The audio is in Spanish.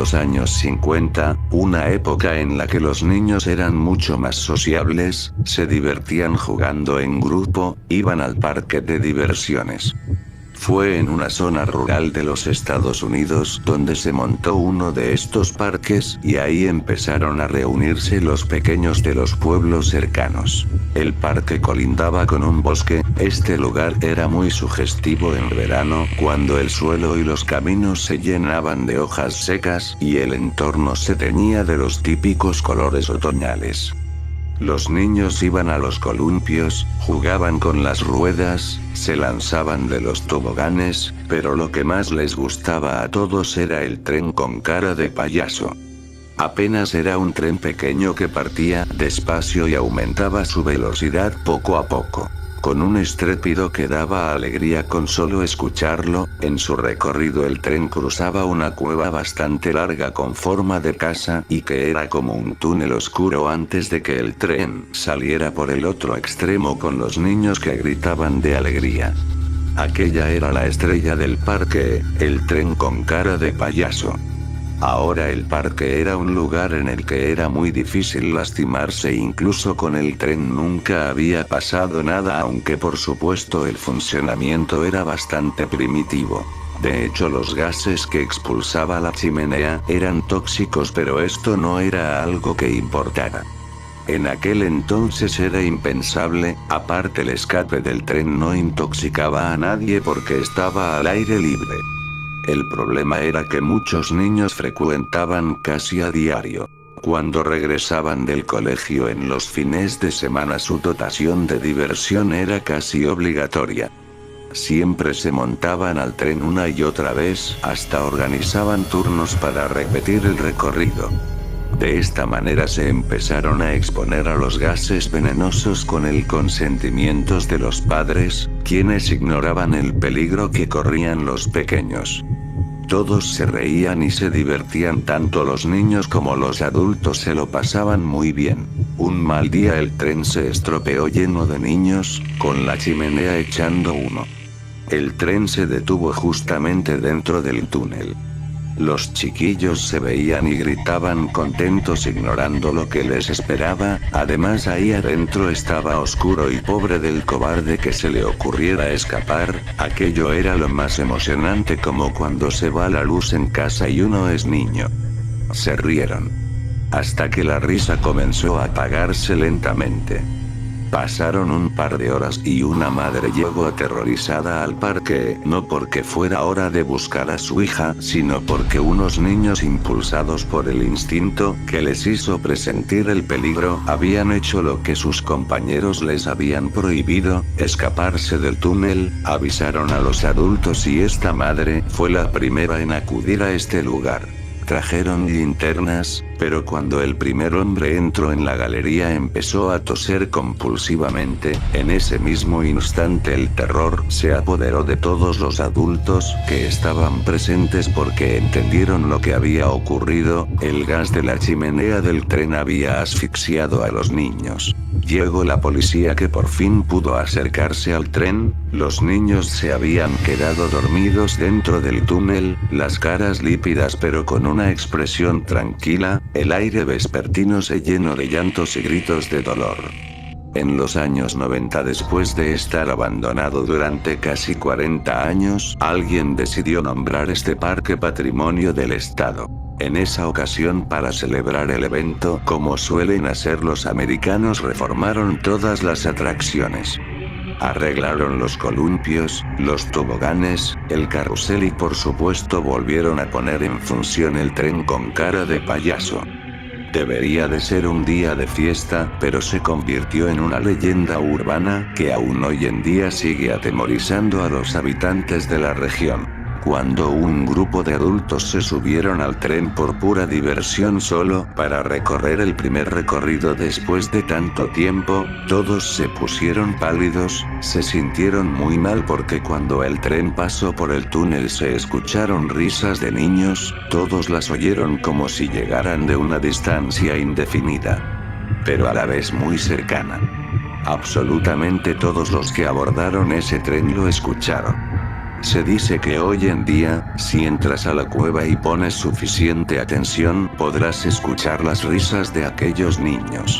los años 50, una época en la que los niños eran mucho más sociables, se divertían jugando en grupo, iban al parque de diversiones. Fue en una zona rural de los Estados Unidos donde se montó uno de estos parques y ahí empezaron a reunirse los pequeños de los pueblos cercanos. El parque colindaba con un bosque, este lugar era muy sugestivo en verano cuando el suelo y los caminos se llenaban de hojas secas y el entorno se teñía de los típicos colores otoñales. Los niños iban a los columpios, jugaban con las ruedas, se lanzaban de los toboganes, pero lo que más les gustaba a todos era el tren con cara de payaso. Apenas era un tren pequeño que partía despacio y aumentaba su velocidad poco a poco. Con un estrépito que daba alegría con solo escucharlo, en su recorrido el tren cruzaba una cueva bastante larga con forma de casa y que era como un túnel oscuro antes de que el tren saliera por el otro extremo con los niños que gritaban de alegría. Aquella era la estrella del parque, el tren con cara de payaso. Ahora el parque era un lugar en el que era muy difícil lastimarse, incluso con el tren nunca había pasado nada, aunque por supuesto el funcionamiento era bastante primitivo. De hecho, los gases que expulsaba la chimenea eran tóxicos, pero esto no era algo que importara. En aquel entonces era impensable, aparte el escape del tren no intoxicaba a nadie porque estaba al aire libre. El problema era que muchos niños frecuentaban casi a diario. Cuando regresaban del colegio en los fines de semana su dotación de diversión era casi obligatoria. Siempre se montaban al tren una y otra vez, hasta organizaban turnos para repetir el recorrido. De esta manera se empezaron a exponer a los gases venenosos con el consentimiento de los padres, quienes ignoraban el peligro que corrían los pequeños. Todos se reían y se divertían, tanto los niños como los adultos se lo pasaban muy bien. Un mal día el tren se estropeó lleno de niños, con la chimenea echando humo. El tren se detuvo justamente dentro del túnel. Los chiquillos se veían y gritaban contentos ignorando lo que les esperaba, además ahí adentro estaba oscuro y pobre del cobarde que se le ocurriera escapar, aquello era lo más emocionante, como cuando se va la luz en casa y uno es niño. Se rieron. Hasta que la risa comenzó a apagarse lentamente. Pasaron un par de horas y una madre llegó aterrorizada al parque, no porque fuera hora de buscar a su hija, sino porque unos niños impulsados por el instinto que les hizo presentir el peligro, habían hecho lo que sus compañeros les habían prohibido, escaparse del túnel. Avisaron a los adultos y esta madre fue la primera en acudir a este lugar. Trajeron linternas, pero cuando el primer hombre entró en la galería empezó a toser compulsivamente. En ese mismo instante el terror se apoderó de todos los adultos que estaban presentes porque entendieron lo que había ocurrido. El gas de la chimenea del tren había asfixiado a los niños. Llegó la policía, que por fin pudo acercarse al tren. Los niños se habían quedado dormidos dentro del túnel, las caras lípidas pero con una expresión tranquila. El aire vespertino se llenó de llantos y gritos de dolor. En los años 90, después de estar abandonado durante casi 40 años, alguien decidió nombrar este parque Patrimonio del Estado. En esa ocasión, para celebrar el evento, como suelen hacer los americanos, reformaron todas las atracciones. Arreglaron los columpios, los toboganes, el carrusel y por supuesto volvieron a poner en función el tren con cara de payaso. Debería de ser un día de fiesta, pero se convirtió en una leyenda urbana que aún hoy en día sigue atemorizando a los habitantes de la región. Cuando un grupo de adultos se subieron al tren por pura diversión solo para recorrer el primer recorrido después de tanto tiempo, todos se pusieron pálidos, se sintieron muy mal porque cuando el tren pasó por el túnel se escucharon risas de niños, todos las oyeron como si llegaran de una distancia indefinida, pero a la vez muy cercana. Absolutamente todos los que abordaron ese tren lo escucharon. Se dice que hoy en día, si entras a la cueva y pones suficiente atención, podrás escuchar las risas de aquellos niños.